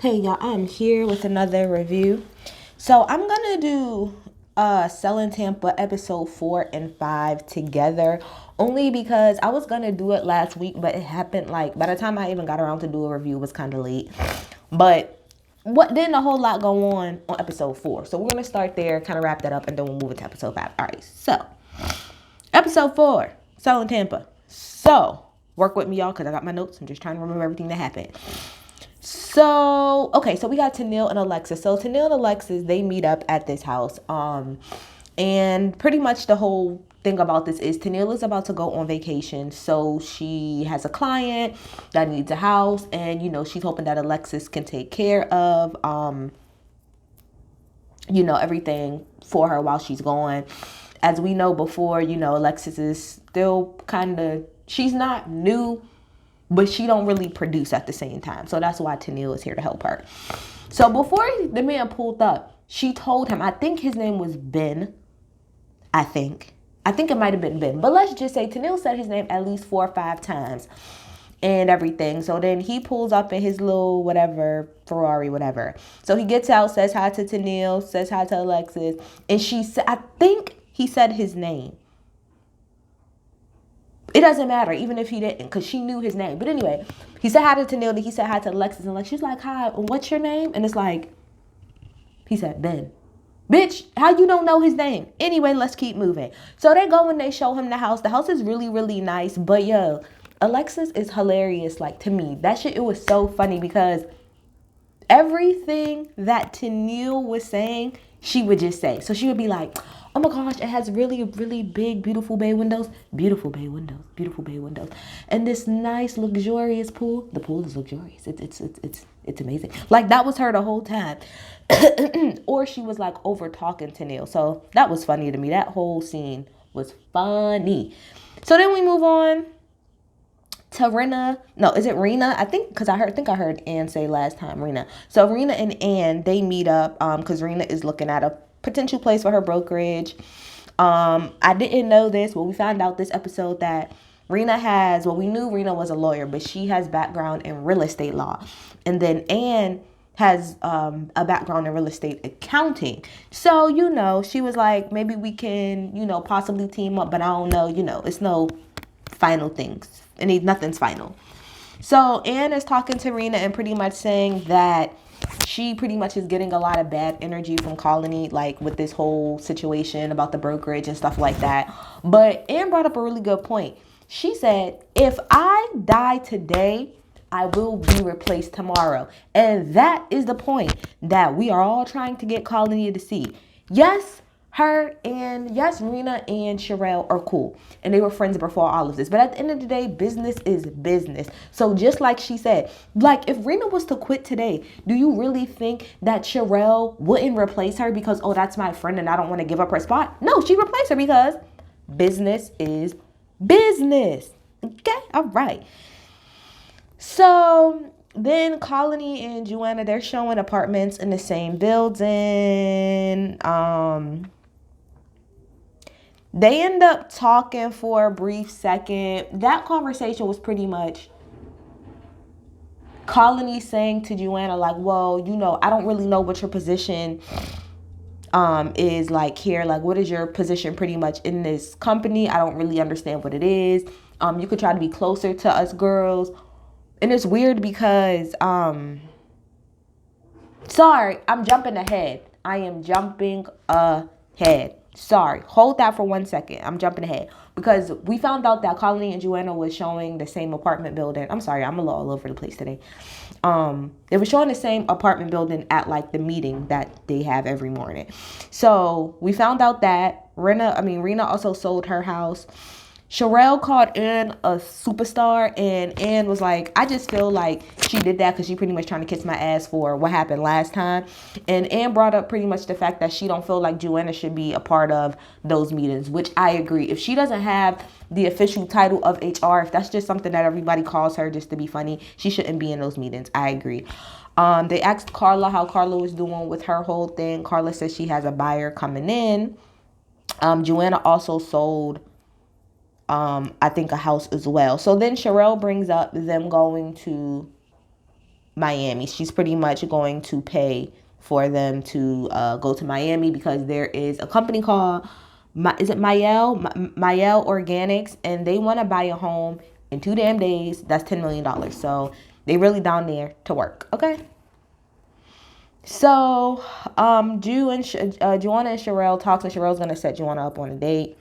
Hey y'all, I'm here with another review. So I'm gonna do Selling Tampa episode 4 and 5 together, only because I was gonna do it last week, but it happened like by the time I even got around to do a review, it was kind of late. But what didn't a whole lot go on episode 4. So we're gonna start there, kind of wrap that up, and then we'll move into episode 5. Alright, so episode 4, Selling Tampa. So work with me, y'all, because I got my notes. I'm just trying to remember everything that happened. So we got Tennille and Alexis. So Tennille and Alexis, they meet up at this house. And pretty much the whole thing about this is Tennille is about to go on vacation. So she has a client that needs a house, and she's hoping that Alexis can take care of everything for her while she's gone. As we know before, Alexis is still she's not new, but she don't really produce at the same time. So that's why Tennille is here to help her. So before the man pulled up, she told him, I think his name was Ben. I think it might have been Ben. But let's just say Tennille said his name at least 4 or 5 times and everything. So then he pulls up in his little whatever, Ferrari, whatever. So he gets out, says hi to Tennille, says hi to Alexis. And I think he said his name. It doesn't matter, even if he didn't, because she knew his name. But anyway, he said hi to Tennille, then he said hi to Alexis, and she's like, hi, what's your name? And it's like, he said, Ben. Bitch, how you don't know his name? Anyway, let's keep moving. So they go and they show him the house. The house is really, really nice. But yo, Alexis is hilarious, like, to me. That shit, it was so funny because everything that Tennille was saying, she would just say. So she would be like, oh my gosh, it has really, really big, beautiful bay windows. Beautiful bay windows. Beautiful bay windows. And this nice, luxurious pool. The pool is luxurious. It's amazing. Like, that was her the whole time. Or she was like over talking to Neil. So that was funny to me. That whole scene was funny. So then we move on to Rena. No, is it Rena? I think because I heard Ann say last time Rena. So Rena and Ann, they meet up because Rena is looking at a potential place for her brokerage. I didn't know this, but we found out this episode that Rena has, well, we knew Rena was a lawyer, but she has background in real estate law. And then Ann has a background in real estate accounting. So, she was like, maybe we can, possibly team up, but I don't know, it's no final things. Nothing's final. So Ann is talking to Rena and pretty much saying that she pretty much is getting a lot of bad energy from Colony, like with this whole situation about the brokerage and stuff like that. But Ann brought up a really good point. She said, if I die today, I will be replaced tomorrow. And that is the point that we are all trying to get Colony to see. Yes, Rena and Sherelle are cool. And they were friends before all of this. But at the end of the day, business is business. So just like she said, like if Rena was to quit today, do you really think that Sherelle wouldn't replace her because, oh, that's my friend and I don't want to give up her spot? No, she'd replace her because business is business. Okay, all right. So then Colony and Joanna, they're showing apartments in the same building. They end up talking for a brief second. That conversation was pretty much Colony saying to Joanna, like, well, I don't really know what your position is like here. Like, what is your position pretty much in this company? I don't really understand what it is. You could try to be closer to us girls. And it's weird because, sorry, I'm jumping ahead. I am jumping ahead. Sorry, hold that for 1 second. I'm jumping ahead because we found out that Colony and Joanna was showing the same apartment building. I'm sorry, I'm a little all over the place today. They were showing the same apartment building at like the meeting that they have every morning. So we found out that Rena also sold her house. Sherelle called Ann a superstar, and Ann was like, I just feel like she did that because she pretty much trying to kiss my ass for what happened last time. And Ann brought up pretty much the fact that she don't feel like Joanna should be a part of those meetings, which I agree. If she doesn't have the official title of HR, if that's just something that everybody calls her just to be funny, she shouldn't be in those meetings. I agree. They asked Carla how Carla was doing with her whole thing. Carla says she has a buyer coming in. Joanna also sold I think a house as well. So then Sherelle brings up them going to Miami. She's pretty much going to pay for them to go to Miami because there is a company called, is it Mayel Organics, and they want to buy a home in 2 damn days. That's $10 million. So they really down there to work. Okay. So Juana and Sherelle talks, and Sherelle's gonna set Juana up on a date.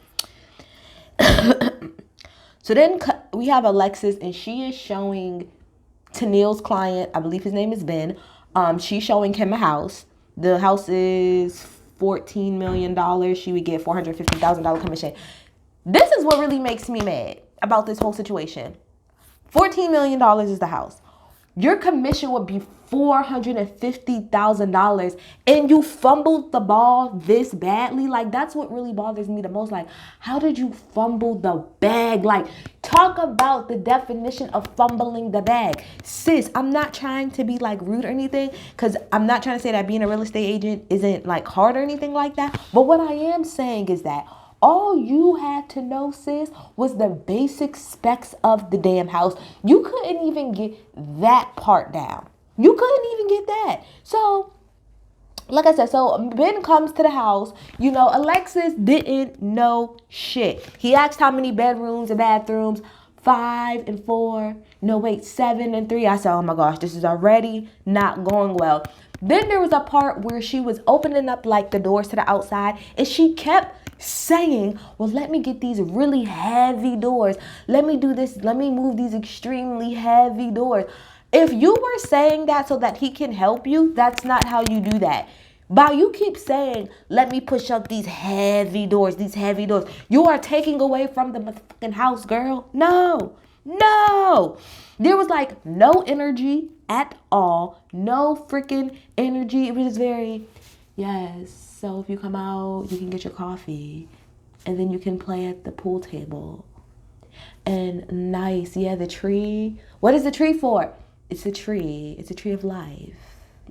So then we have Alexis, and she is showing Tennille's client, I believe his name is Ben. She's showing him a house. The house is $14 million. She would get $450,000 commission. This is what really makes me mad about this whole situation. $14 million is the house. Your commission would be $450,000, and you fumbled the ball this badly. Like, that's what really bothers me the most. Like, how did you fumble the bag? Like, talk about the definition of fumbling the bag. Sis, I'm not trying to be like rude or anything, because I'm not trying to say that being a real estate agent isn't like hard or anything like that. But what I am saying is that all you had to know, sis, was the basic specs of the damn house. You couldn't even get that part down. You couldn't even get that. So, like I said, so Ben comes to the house. You know, Alexis didn't know shit. He asked how many bedrooms and bathrooms. 5 and 4. No, wait, 7 and 3. I said, oh my gosh, this is already not going well. Then there was a part where she was opening up like the doors to the outside, and she kept saying, well, let me get these really heavy doors. Let me do this. Let me move these extremely heavy doors. If you were saying that so that he can help you, that's not how you do that. But you keep saying, let me push up these heavy doors, you are taking away from the motherfucking house, girl. No. There was like no energy at all. No freaking energy. It was just very, yes. So if you come out, you can get your coffee, and then you can play at the pool table. And nice. Yeah, the tree. What is the tree for? It's a tree. It's a tree of life.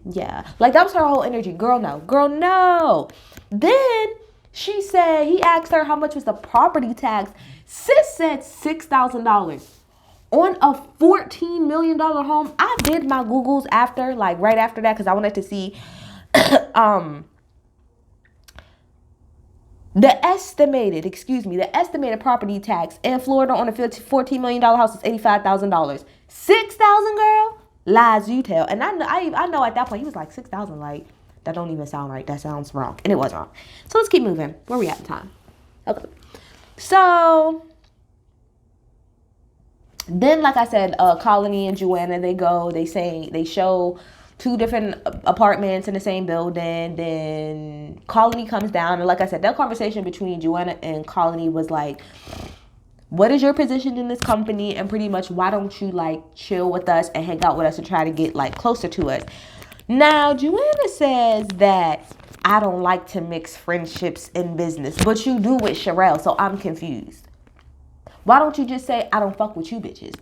Yeah. Like, that was her whole energy. Girl, no. Then she said, he asked her how much was the property tax. Sis said $6,000 on a $14 million home. I did my Googles after, like right after that, because I wanted to see the estimated property tax in Florida on a $14 million house is $85,000. $6,000, girl? Lies you tell. And I know at that point he was like, 6,000, like, that don't even sound right. That sounds wrong. And it was wrong. So let's keep moving. Where we at in time? Okay. So then, like I said, Colony and Joanna, they show 2 different apartments in the same building. Then Colony comes down, and like I said, that conversation between Joanna and Colony was like, what is your position in this company, and pretty much why don't you like chill with us and hang out with us and try to get like closer to us. Now Joanna says that I don't like to mix friendships and business, but you do with Sherelle, so I'm confused. Why don't you just say, I don't fuck with you bitches?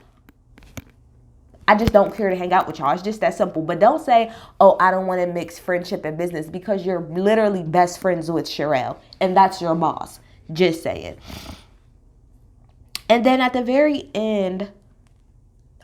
I just don't care to hang out with y'all. It's just that simple. But don't say, oh, I don't want to mix friendship and business, because you're literally best friends with Sherelle, and that's your boss. Just saying. And then at the very end,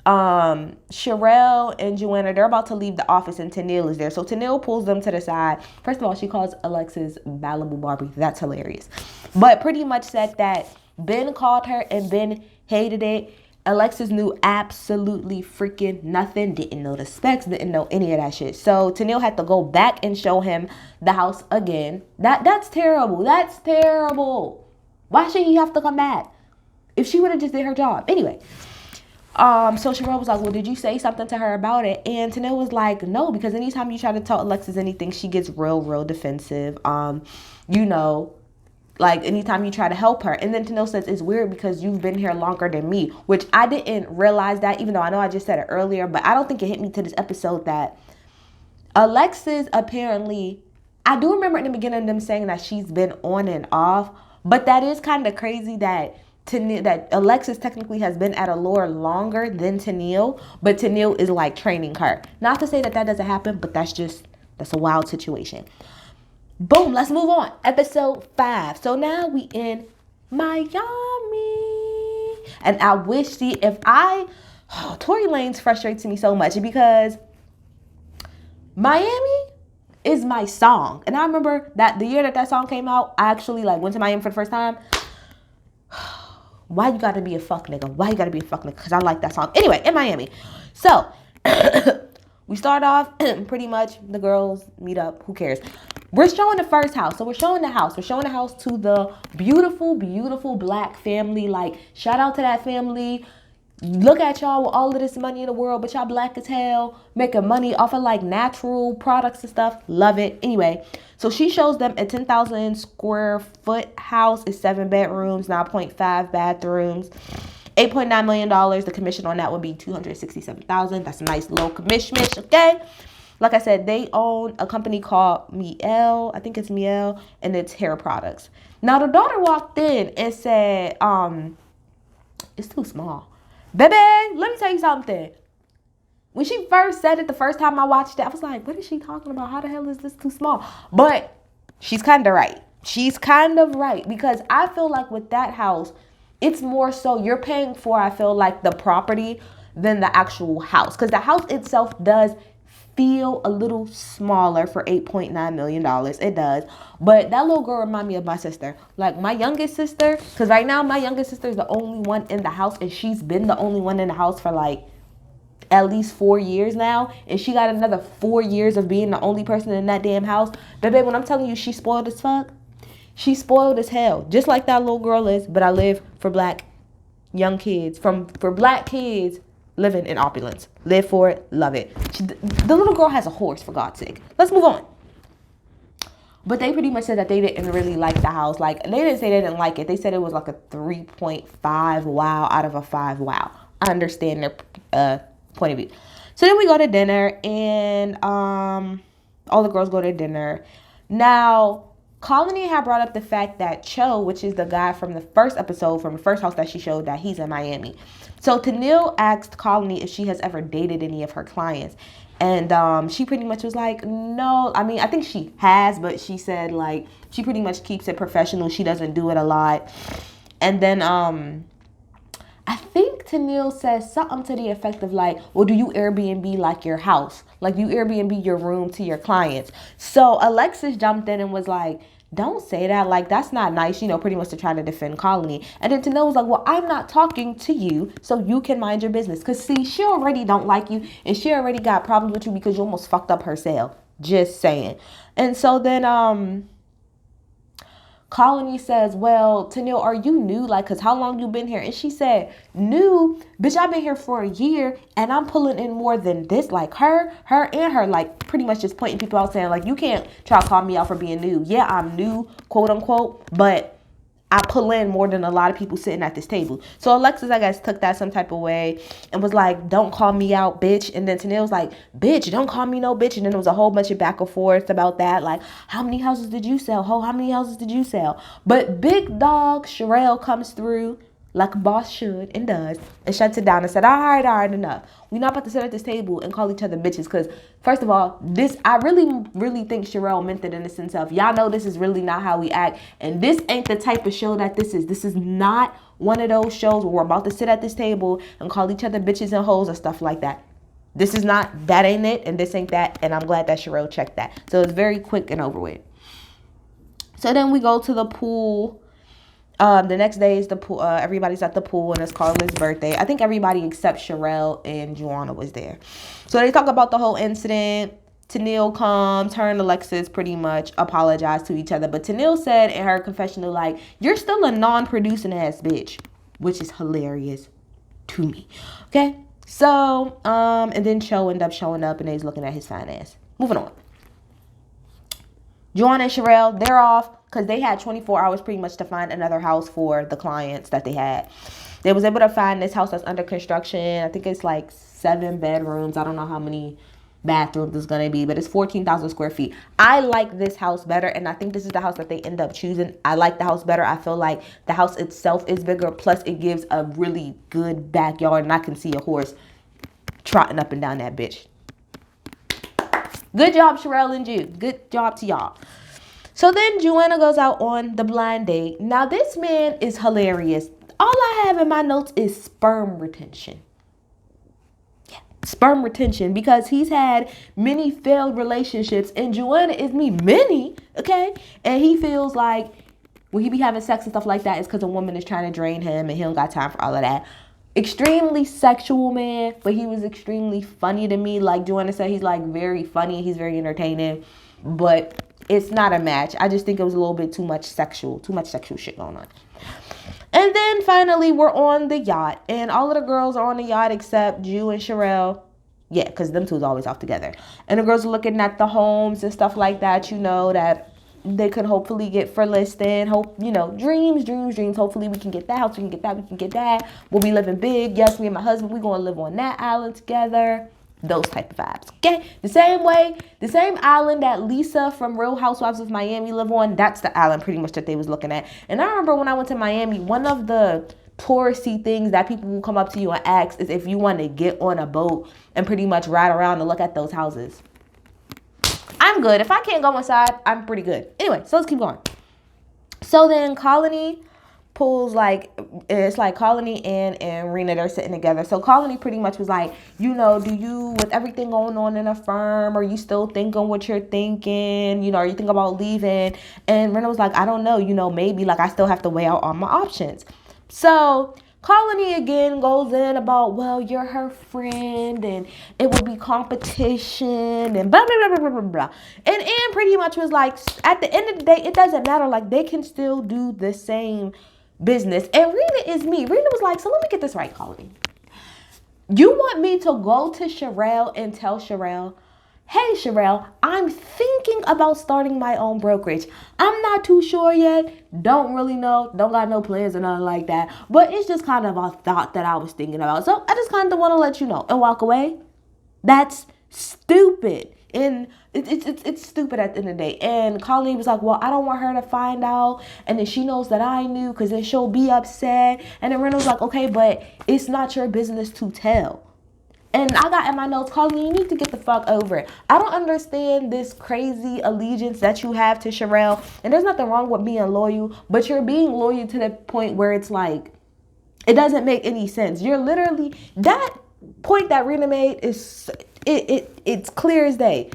Sherelle and Joanna, they're about to leave the office, and Tennille is there. So Tennille pulls them to the side. First of all, she calls Alexis Malibu Barbie. That's hilarious. But pretty much said that Ben called her, and Ben hated it. Alexis knew absolutely freaking nothing. Didn't know the specs. Didn't know any of that shit. So Tennille had to go back and show him the house again. That's terrible. That's terrible. Why should he have to come back? If she would have just did her job. Anyway. So Sherelle was like, well, did you say something to her about it? And Tennille was like, no, because anytime you try to tell Alexis anything, she gets real defensive. You know, like anytime you try to help her. And then Tennille says, it's weird because you've been here longer than me, which I didn't realize that, even though I know I just said it earlier, but I don't think it hit me to this episode that Alexis apparently, I do remember in the beginning of them saying that she's been on and off, but that is kind of crazy that Alexis technically has been at Allure longer than Tennille, but Tennille is like training her. Not to say that doesn't happen, but that's a wild situation. Boom, let's move on. Episode 5. So now we in Miami. And I wish, Tory Lanez frustrates me so much because Miami is my song. And I remember that the year that that song came out, I actually like went to Miami for the first time. Why you gotta be a fuck nigga? Why you gotta be a fuck nigga? Because I like that song. Anyway, in Miami. So, we start off, pretty much, the girls meet up. Who cares? We're showing the first house. So we're showing the house. We're showing the house to the beautiful, beautiful black family. Like, shout out to that family. Look at y'all with all of this money in the world, but y'all black as hell, making money off of like natural products and stuff. Love it. Anyway, so she shows them a 10,000 square foot house. It's 7 bedrooms, 9.5 bathrooms, $8.9 million. The commission on that would be $267,000. That's a nice low commission, okay? Like I said, they own a company called Miel. I think it's Miel, and it's hair products. Now the daughter walked in and said, it's too small. Baby, let me tell you something. When she first said it the first time I watched it, I was like, what is she talking about? How the hell is this too small? But she's kind of right. She's kind of right. Because I feel like with that house, it's more so you're paying for, I feel like, the property than the actual house. Because the house itself does feel a little smaller for $8.9 million. It does. But that little girl remind me of my sister. Like my youngest sister, because right now my youngest sister is the only one in the house, and she's been the only one in the house for like at least 4 years now, and she got another 4 years of being the only person in that damn house. Baby, when I'm telling you she's spoiled as fuck, she's spoiled as hell, just like that little girl is. But I live for black young kids, for black kids living in opulence. Live for it, love it. The little girl has a horse, for God's sake. Let's move on. But they pretty much said that they didn't really like the house. Like, they didn't say they didn't like it. They said it was like a 3.5 wow out of a 5 wow. I understand their point of view. So then we go to dinner, and all the girls go to dinner. Now, Colony had brought up the fact that Cho, which is the guy from the first episode, from the first house that she showed, that he's in Miami. So Tennille asked Colony if she has ever dated any of her clients. And she pretty much was like, no. I mean, I think she has, but she said, like, she pretty much keeps it professional. She doesn't do it a lot. And then I think Tennille says something to the effect of like, well, do you Airbnb like your house? Like, do you Airbnb your room to your clients? So Alexis jumped in and was like, don't say that. Like, that's not nice, you know, pretty much to try to defend Colony. And then Tennille was like, well, I'm not talking to you, so you can mind your business. Because, see, she already don't like you, and she already got problems with you because you almost fucked up her sale. Just saying. And so then, Colony says, well, Tennille, are you new? Like, because how long you been here? And she said, new? Bitch, I've been here for a year, and I'm pulling in more than this. Like, her, and her, like, pretty much just pointing people out, saying, like, you can't try to call me out for being new. Yeah, I'm new, quote unquote, but I pull in more than a lot of people sitting at this table. So Alexis, I guess, took that some type of way and was like, don't call me out, bitch. And then Tennille was like, bitch, don't call me no bitch. And then there was a whole bunch of back and forth about that. Like, how many houses did you sell? Ho, how many houses did you sell? But big dog Sherelle comes through like a boss should and does, and shuts it down and said, all right, enough. We're not about to sit at this table and call each other bitches, because first of all, this, I really think Sherelle meant it in the sense of, y'all know this is really not how we act, and this ain't the type of show that this is. This is not one of those shows where we're about to sit at this table and call each other bitches and hoes and stuff like that. This is not, that ain't it, and this ain't that, and I'm glad that Sherelle checked that. So it's very quick and over with. So then we go to the pool. The next day is the pool. Everybody's at the pool, and it's Carla's birthday. I think everybody except Sherelle and Joanna was there. So they talk about the whole incident. Tennille comes. Her and Alexis pretty much apologize to each other. But Tennille said in her confessional, like, you're still a non-producing ass bitch, which is hilarious to me. Okay? So, and then Cho ended up showing up, and he's looking at his fine ass. Moving on. Joanna and Sherelle, they're off because they had 24 hours pretty much to find another house for the clients that they had. They was able to find this house that's under construction. I think it's like 7 bedrooms. I don't know how many bathrooms it's going to be, but it's 14,000 square feet. I like this house better, and I think this is the house that they end up choosing. I like the house better. I feel like the house itself is bigger, plus it gives a really good backyard, and I can see a horse trotting up and down that bitch. Good job, Sherelle and Jude. Good job to y'all. So then Joanna goes out on the blind date. Now, this man is hilarious. All I have in my notes is sperm retention. Yeah. sperm retention because he's had many failed relationships, and Joanna is me many, okay? And he feels like when he be having sex and stuff like that, it's because a woman is trying to drain him and he don't got time for all of that. Extremely sexual man, but he was extremely funny to me. Like Joanna said, he's like very funny, he's very entertaining, but it's not a match. I just think it was a little bit too much sexual shit going on. And then finally, we're on the yacht, and all of the girls are on the yacht except Ju and Sherelle. Yeah, because them two's always off together. And the girls are looking at the homes and stuff like that, that they could hopefully get for listing. Hope, dreams. Hopefully we can get that house, we can get that. We'll be living big. Yes, me and my husband, we're going to live on that island together. Those type of vibes, okay? The same island that Lisa from Real Housewives of Miami live on, that's the island pretty much that they was looking at. And I remember when I went to Miami, one of the touristy things that people will come up to you and ask is if you want to get on a boat and pretty much ride around and look at those houses. I'm good. If I can't go inside, I'm pretty good. Anyway, so let's keep going. So then Colony pulls it's like Colony and Rena, they're sitting together. So Colony pretty much was like, do you, with everything going on in a firm, are you still thinking what you're thinking? Are you thinking about leaving? And Rena was like, I don't know, maybe, I still have to weigh out all my options. So Colony again goes in about, well, you're her friend and it will be competition and blah, blah, blah, blah, blah, blah. And Ann pretty much was like, at the end of the day, it doesn't matter. They can still do the same business. And Rena is me. Rena was like, so let me get this right, Colony. You want me to go to Sherelle and tell Sherelle, hey, Sherelle, I'm thinking about starting my own brokerage. I'm not too sure yet. Don't really know. Don't got no plans or nothing like that. But it's just kind of a thought that I was thinking about. So I just kind of want to let you know and walk away. That's stupid. And it's stupid at the end of the day. And Colleen was like, well, I don't want her to find out. And then she knows that I knew because then she'll be upset. And then Reynolds was like, okay, but it's not your business to tell. And I got in my notes, Colleen, you need to get the fuck over it. I don't understand this crazy allegiance that you have to Sherelle. And there's nothing wrong with being loyal, but you're being loyal to the point where it's like, it doesn't make any sense. You're literally, that point that Rena made is, it's clear as day.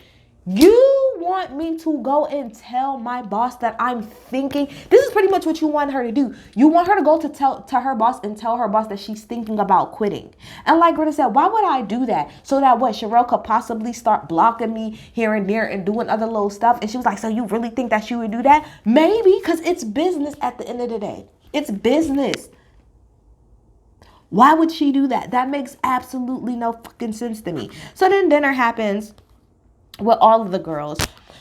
You want me to go and tell my boss that I'm thinking? This is pretty much what you want her to do. You want her to go to her boss and tell her boss that she's thinking about quitting. And like Rita said, why would I do that? So that what, Sherelle could possibly start blocking me here and there and doing other little stuff. And she was like, so you really think that she would do that? Maybe, because it's business at the end of the day. It's business. Why would she do that? That makes absolutely no fucking sense to me. So then dinner happens with all of the girls,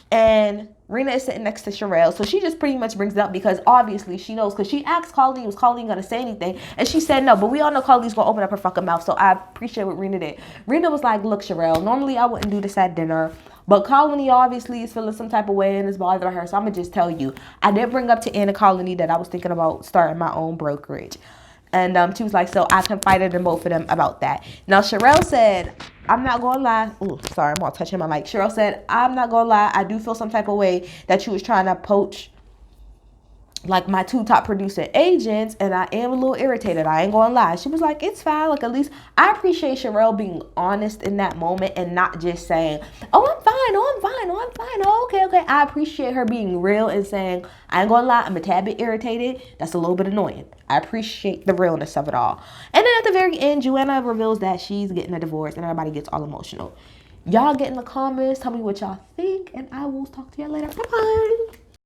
and Rena is sitting next to Sherelle. So she just pretty much brings it up because obviously she knows, because she asked Colleen, was Colleen going to say anything? And she said no, but we all know Colleen's going to open up her fucking mouth. So I appreciate what Rena did. Rena was like, look, Sherelle, normally I wouldn't do this at dinner, but Colleen obviously is feeling some type of way and it's bothering her. So I'm going to just tell you, I did bring up to Anna Colleen that I was thinking about starting my own brokerage. And she was like, so I confided in both of them about that. Now, Sherelle said, I'm not going to lie. Ooh, sorry, I'm all touching my mic. Sherelle said, I'm not going to lie. I do feel some type of way that you was trying to poach like my two top producer agents, and I am a little irritated. I ain't gonna lie. She was like, it's fine. Like, at least I appreciate Sherelle being honest in that moment and not just saying, oh, I'm fine. Oh, I'm fine. Oh, I'm fine. Oh, okay. I appreciate her being real and saying, I ain't gonna lie, I'm a tad bit irritated. That's a little bit annoying. I appreciate the realness of it all. And then at the very end, Joanna reveals that she's getting a divorce and everybody gets all emotional. Y'all get in the comments. Tell me what y'all think, and I will talk to y'all later. Bye-bye.